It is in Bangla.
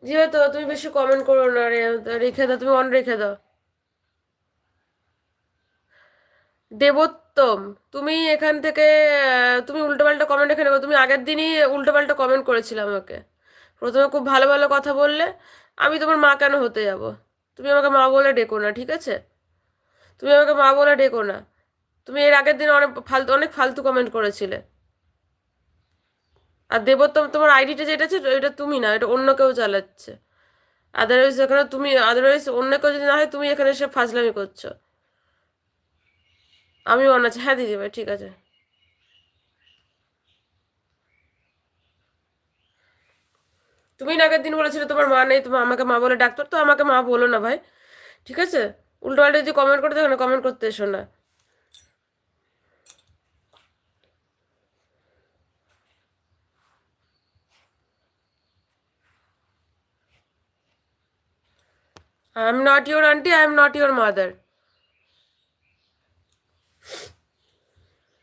যেহেতু তুমি বেশি কমেন্ট করো না রে, রেখে দাও, তুমি অন রেখে দাও। দেবোত্তম, তুমি এখান থেকে তুমি উল্টোপাল্টা কমেন্ট এখানে করো। তুমি আগের দিনই উল্টোপাল্টা কমেন্ট করেছিলে আমাকে। প্রথমে খুব ভালো ভালো কথা বললে। আমি তোমার মা কেন হতে যাব? তুমি আমাকে মা বলে ডেকো না, ঠিক আছে? তুমি আমাকে মা বলে ডেকো না। তুমি এর আগের দিন অনেক ফালতু কমেন্ট করেছিলে। আর দেবোত্তম, তোমার আইডিটা যেটা আছে এটা তুমি না, এটা অন্য কেউ চালাচ্ছে। আদারওয়াইজ এখানে তুমি, আদারওয়াইজ অন্য কেউ যদি না হয়, তুমি এখানে এসে ফাজলামি করছো। আমি অন আছে, হ্যাঁ দিদি ভাই, ঠিক আছে। তুমি না আগের দিন বলেছিলে তোমার মা নেই, তোমার আমাকে মা বলে ডাক্তার, তো আমাকে মা বলো না ভাই, ঠিক আছে? উল্টো পাল্টা যদি কমেন্ট করতে থাকো না, কমেন্ট করতে এসো না। I am not your aunty, I am not your mother.